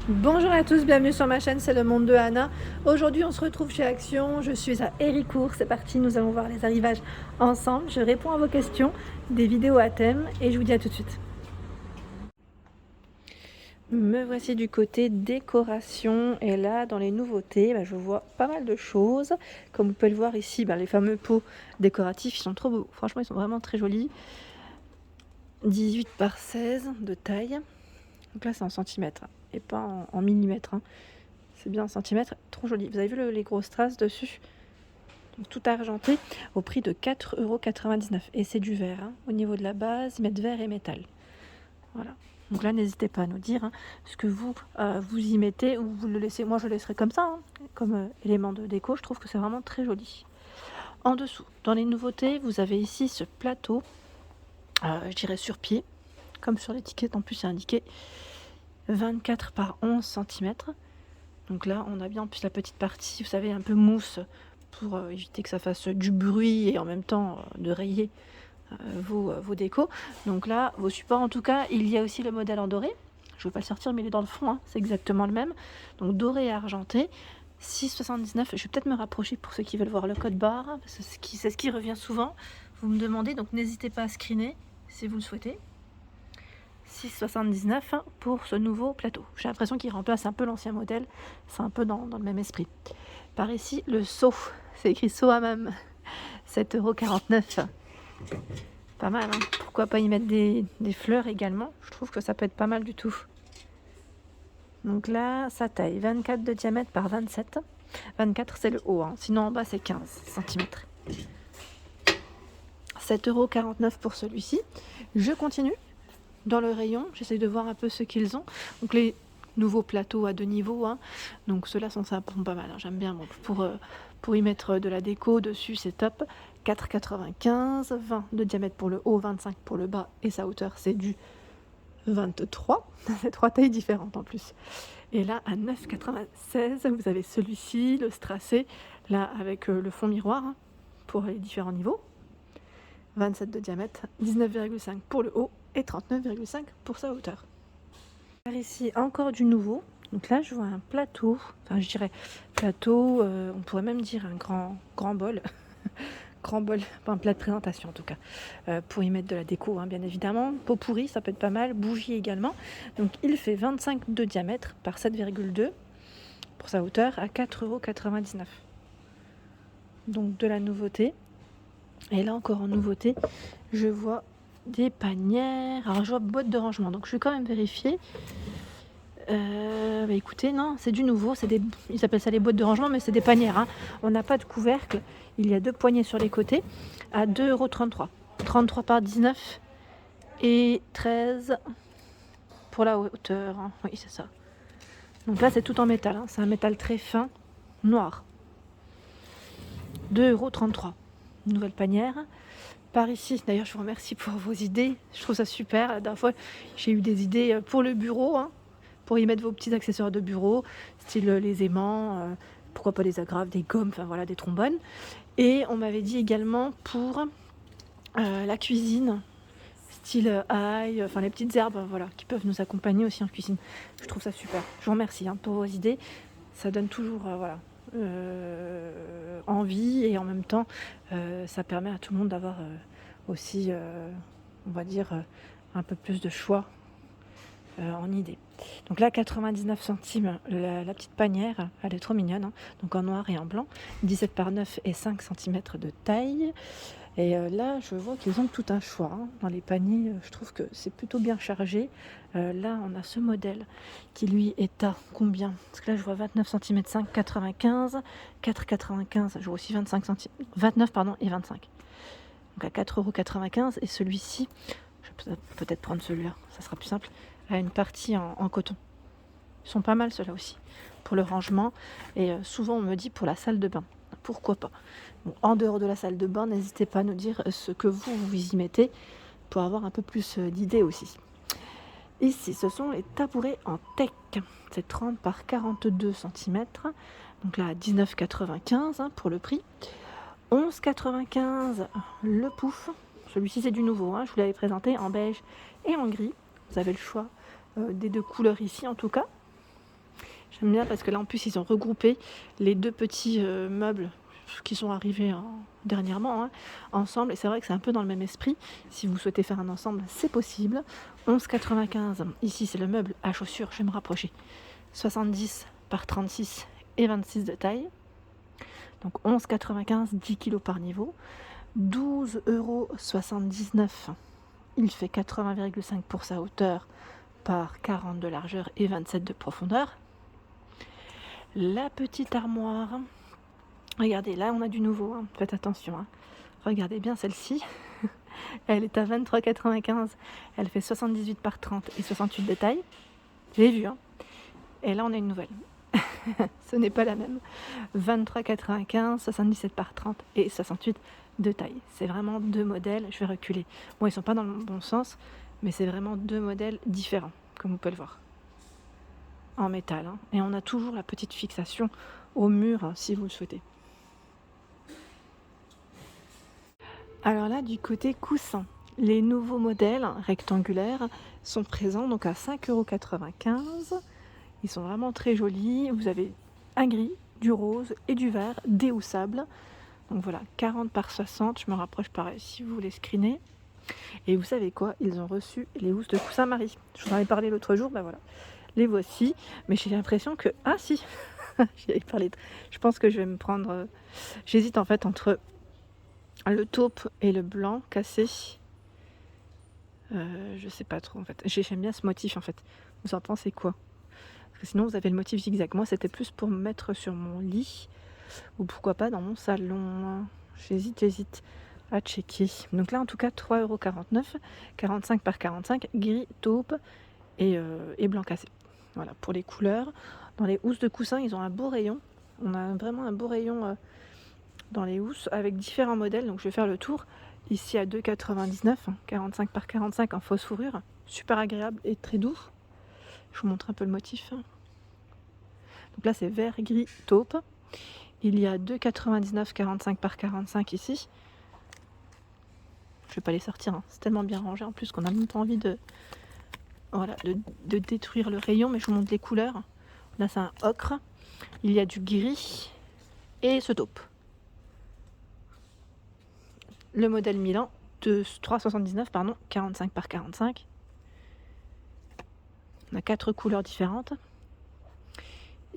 Bonjour à tous, bienvenue sur ma chaîne, c'est le monde de Anna. Aujourd'hui on se retrouve chez Action, je suis à Héricourt, c'est parti, nous allons voir les arrivages ensemble. Je réponds à vos questions, des vidéos à thème et je vous dis à tout de suite. Me voici du côté décoration et là dans les nouveautés, je vois pas mal de choses. Comme vous pouvez le voir ici, les fameux pots décoratifs, ils sont trop beaux, franchement ils sont vraiment très jolis. 18 par 16 de taille, donc là c'est en centimètres et pas en millimètres. C'est bien en centimètres, trop joli. Vous avez vu les grosses traces dessus? Donc, tout argenté au prix de 4,99 €. Et c'est du verre. Au niveau de la base, ils mettent verre et métal. Voilà. Donc là, n'hésitez pas à nous dire ce que vous y mettez ou vous le laissez. Moi, je le laisserai comme ça, comme élément de déco. Je trouve que c'est vraiment très joli. En dessous, dans les nouveautés, vous avez ici ce plateau, je dirais sur pied, comme sur l'étiquette. En plus, c'est indiqué 24 par 11 cm. Donc là, on a bien en plus la petite partie, vous savez, un peu mousse pour éviter que ça fasse du bruit et en même temps de rayer vos décos. Donc là, vos supports en tout cas, il y a aussi le modèle en doré. Je ne vais pas le sortir, mais il est dans le fond, c'est exactement le même. Donc doré et argenté, 6,79 €. Je vais peut-être me rapprocher pour ceux qui veulent voir le code barre, parce que c'est ce qui revient souvent. Vous me demandez, donc n'hésitez pas à screener si vous le souhaitez. 6,79 € pour ce nouveau plateau. J'ai l'impression qu'il remplace un peu l'ancien modèle. C'est un peu dans le même esprit. Par ici, le seau. C'est écrit seau à même. 7,49 €. Pas mal, hein. Pourquoi pas y mettre des fleurs également? Je trouve que ça peut être pas mal du tout. Donc là, sa taille, 24 de diamètre par 27. 24, c'est le haut. Sinon, en bas, c'est 15 cm. 7,49 € pour celui-ci. Je continue. Dans le rayon, j'essaie de voir un peu ce qu'ils ont. Donc les nouveaux plateaux à 2 niveaux, donc ceux-là sont pas mal, j'aime bien. Bon, pour y mettre de la déco dessus, c'est top. 4,95 €, 20 de diamètre pour le haut, 25 pour le bas, et sa hauteur c'est du 23. C'est 3 tailles différentes en plus. Et là à 9,96 €, vous avez celui-ci, le strassé, là avec le fond miroir pour les différents niveaux. 27 de diamètre, 19,5 pour le haut et 39,5 pour sa hauteur. Par ici, encore du nouveau. Donc là, je vois un plateau, enfin je dirais plateau, on pourrait même dire un grand bol. Grand bol, pas un plat de présentation en tout cas, pour y mettre de la déco, bien évidemment. Pot pourri, ça peut être pas mal, bougie également. Donc il fait 25 de diamètre par 7,2 pour sa hauteur à 4,99 €. Donc de la nouveauté. Et là encore en nouveauté, je vois des panières. Alors je vois boîte de rangement, donc je vais quand même vérifier. Écoutez, non, c'est du nouveau. Ils appellent ça les boîtes de rangement, mais c'est des panières. On n'a pas de couvercle. Il y a 2 poignées sur les côtés à 2,33 €. 33 par 19 et 13 pour la hauteur. Oui, c'est ça. Donc là, c'est tout en métal. C'est un métal très fin, noir. 2,33 €. Nouvelle panière. Par ici, d'ailleurs, je vous remercie pour vos idées. Je trouve ça super. La dernière fois, j'ai eu des idées pour le bureau, pour y mettre vos petits accessoires de bureau, style les aimants, pourquoi pas des agrafes, des gommes, enfin voilà, des trombones. Et on m'avait dit également pour la cuisine, style ail, enfin les petites herbes, voilà, qui peuvent nous accompagner aussi en cuisine. Je trouve ça super. Je vous remercie pour vos idées. Ça donne toujours, envie et en même temps, ça permet à tout le monde d'avoir aussi, on va dire, un peu plus de choix en idée. Donc là, 99 centimes la petite panière, elle est trop mignonne, donc en noir et en blanc, 17 par 9 et 5 cm de taille. Et là, je vois qu'ils ont tout un choix dans les paniers. Je trouve que c'est plutôt bien chargé. Là, on a ce modèle qui lui est à combien? Parce que là, je vois 29 cm 5, 95, 4,95. Je vois aussi 25 cm, 29 pardon et 25. Donc à 4,95 €. Et celui-ci, je vais peut-être prendre celui-là, ça sera plus simple, a une partie en coton. Ils sont pas mal ceux-là aussi pour le rangement. Et souvent, on me dit pour la salle de bain. Pourquoi pas? Bon, en dehors de la salle de bain, n'hésitez pas à nous dire ce que vous y mettez pour avoir un peu plus d'idées aussi. Ici, ce sont les tabourets en teck. C'est 30 par 42 cm. Donc là, 19,95 pour le prix. 11,95 le pouf. Celui-ci, c'est du nouveau. Je vous l'avais présenté en beige et en gris. Vous avez le choix des 2 couleurs ici, en tout cas. J'aime bien parce que là en plus ils ont regroupé les 2 petits, meubles qui sont arrivés dernièrement, ensemble, et c'est vrai que c'est un peu dans le même esprit. Si vous souhaitez faire un ensemble, c'est possible. 11,95 €. Ici, c'est le meuble à chaussures, je vais me rapprocher. 70 par 36 et 26 de taille. Donc 11,95 €, 10 kg par niveau. 12,79 €. Il fait 80,5 pour sa hauteur par 40 de largeur et 27 de profondeur. La petite armoire. Regardez, là on a du nouveau, faites attention. Regardez bien celle-ci. Elle est à 23,95 €. Elle fait 78 par 30 et 68 de taille. J'ai vu. Et là on a une nouvelle. Ce n'est pas la même. 23,95 €, 77 par 30 et 68 de taille. C'est vraiment 2 modèles. Je vais reculer. Bon, ils sont pas dans le bon sens, mais c'est vraiment 2 modèles différents, comme vous pouvez le voir. En métal. Et on a toujours la petite fixation au mur, si vous le souhaitez. Alors là, du côté coussin, les nouveaux modèles rectangulaires sont présents donc à 5,95 €. Ils sont vraiment très jolis. Vous avez un gris, du rose et du vert déhoussable. Donc voilà, 40 par 60. Je me rapproche pareil si vous voulez screener. Et vous savez quoi? Ils ont reçu les housses de coussin Marie. Je vous en ai parlé l'autre jour, voilà. Les voici. Mais j'ai l'impression que... Ah si J'y avais parlé. Je pense que je vais me prendre... J'hésite en fait entre le taupe et le blanc cassé. Je sais pas trop en fait. J'aime bien ce motif en fait. Vous en pensez quoi? Parce que sinon vous avez le motif zigzag. Moi c'était plus pour me mettre sur mon lit. Ou pourquoi pas dans mon salon. J'hésite à checker. Donc là en tout cas 3,49 €. 45 par 45. Gris, taupe et blanc cassé. Voilà pour les couleurs. Dans les housses de coussin ils ont un beau rayon. On a vraiment un beau rayon dans les housses avec différents modèles. Donc je vais faire le tour. Ici à 2,99 €, 45 par 45 en fausse fourrure. Super agréable et très doux. Je vous montre un peu le motif. Donc là c'est vert, gris, taupe. Il y a 2,99 €, 45 par 45 ici. Je vais pas les sortir, c'est tellement bien rangé en plus qu'on a même pas envie de détruire le rayon, mais je vous montre les couleurs. Là c'est un ocre. Il y a du gris et ce taupe. Le modèle Milan de 3,79 €, pardon, 45 par 45. On a 4 couleurs différentes.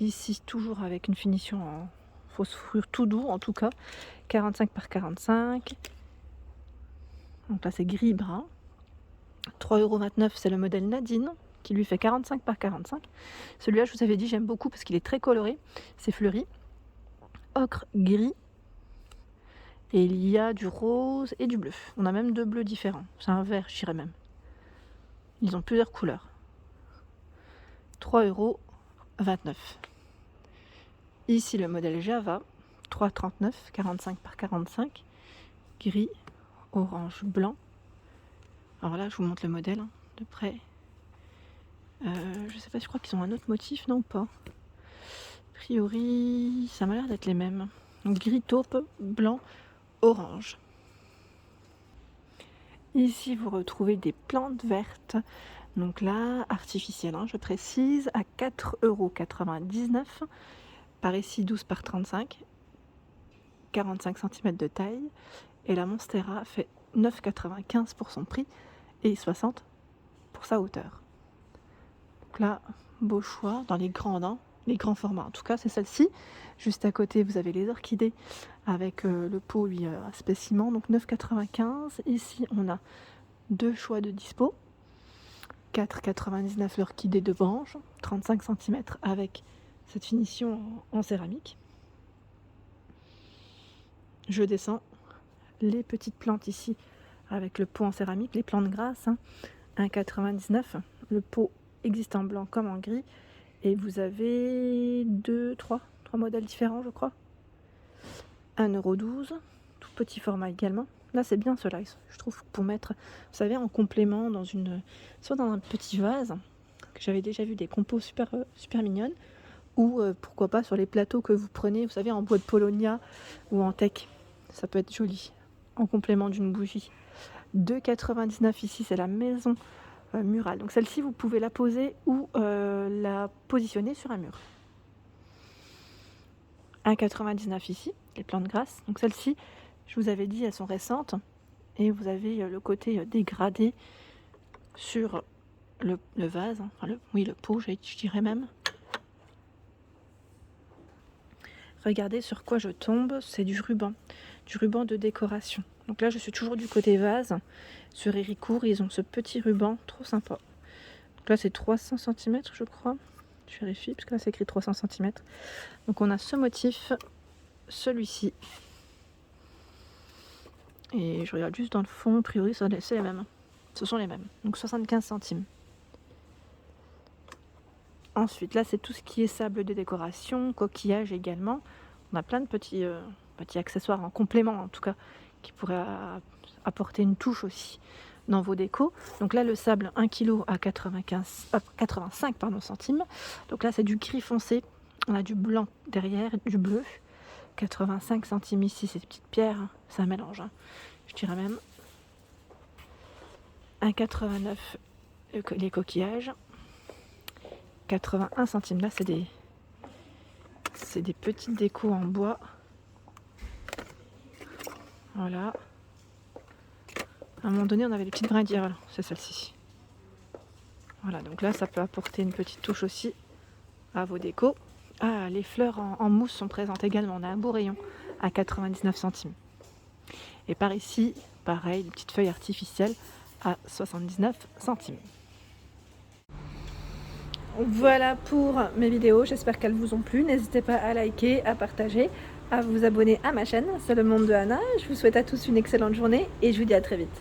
Ici, toujours avec une finition en fausse fourrure tout doux, en tout cas. 45 par 45. Donc là, c'est gris brun. 3,29 €, c'est le modèle Nadine, qui lui fait 45 par 45. Celui-là, je vous avais dit, j'aime beaucoup parce qu'il est très coloré. C'est fleuri. Ocre gris. Et il y a du rose et du bleu. On a même 2 bleus différents. C'est un vert, je dirais même. Ils ont plusieurs couleurs. 3,29 €. Ici, le modèle Java, 3,39 €, 45 par 45. Gris, orange, blanc. Alors là, je vous montre le modèle de près. Je sais pas, je crois qu'ils ont un autre motif, non ou pas? A priori, ça m'a l'air d'être les mêmes. Donc, gris, taupe, blanc, orange. Ici, vous retrouvez des plantes vertes. Donc là, artificielles, je précise, à 4,99 €. Par ici, 12 par 35. 45 cm de taille. Et la Monstera fait 9,95 € pour son prix et 60 pour sa hauteur. Donc là, beau choix dans les grands formats. En tout cas, c'est celle-ci. Juste à côté, vous avez les orchidées avec le pot, lui, à spécimen. Donc 9,95 €. Ici, on a 2 choix de dispo. 4,99 € l'orchidée de branche. 35 cm avec cette finition en céramique. Je descends. Les petites plantes ici avec le pot en céramique, les plantes grasses, 1,99 €. Le pot existe en blanc comme en gris. Et vous avez 3 modèles différents, je crois. 1,12 €. Tout petit format également. Là, c'est bien cela, je trouve, pour mettre, vous savez, en complément soit dans un petit vase, que j'avais déjà vu des compos super mignonnes, ou pourquoi pas sur les plateaux que vous prenez, vous savez, en bois de Polonia ou en teck. Ça peut être joli, en complément d'une bougie. 2,99 € ici, c'est la maison murale. Donc celle-ci, vous pouvez la poser ou la positionner sur un mur. 1,99 ici, les plantes grasses. Donc celles-ci, je vous avais dit, elles sont récentes. Et vous avez le côté dégradé sur le vase, hein. Enfin le pot, je dirais même. Regardez sur quoi je tombe, c'est du ruban de décoration. Donc là, je suis toujours du côté vase. Sur Héricourt, ils ont ce petit ruban, trop sympa. Donc là, c'est 300 cm, je crois. Je vérifie, parce que là, c'est écrit 300 cm. Donc on a ce motif, celui-ci. Et je regarde juste dans le fond, a priori, c'est les mêmes. Ce sont les mêmes. Donc 75 centimes. Ensuite, là, c'est tout ce qui est sable de décoration, coquillage également. On a plein de petits accessoires en complément, en tout cas, qui pourraient apporter une touche aussi dans vos décos. Donc là, le sable, 1 kg à 85 centimes. Donc là, c'est du gris foncé. On a du blanc derrière, du bleu. 85 centimes ici, ces petites pierres. C'est un mélange, hein. Je dirais même. 1,89 les coquillages. 81 centimes. Là, c'est des petites décos en bois. Voilà. À un moment donné, on avait des petites brindilles. Voilà, c'est celle-ci. Voilà, donc là, ça peut apporter une petite touche aussi à vos décos. Ah, les fleurs en mousse sont présentes également. On a un beau rayon à 99 centimes. Et par ici, pareil, des petites feuilles artificielles à 79 centimes. Voilà pour mes vidéos, j'espère qu'elles vous ont plu. N'hésitez pas à liker, à partager, à vous abonner à ma chaîne, c'est le monde de Anna. Je vous souhaite à tous une excellente journée et je vous dis à très vite.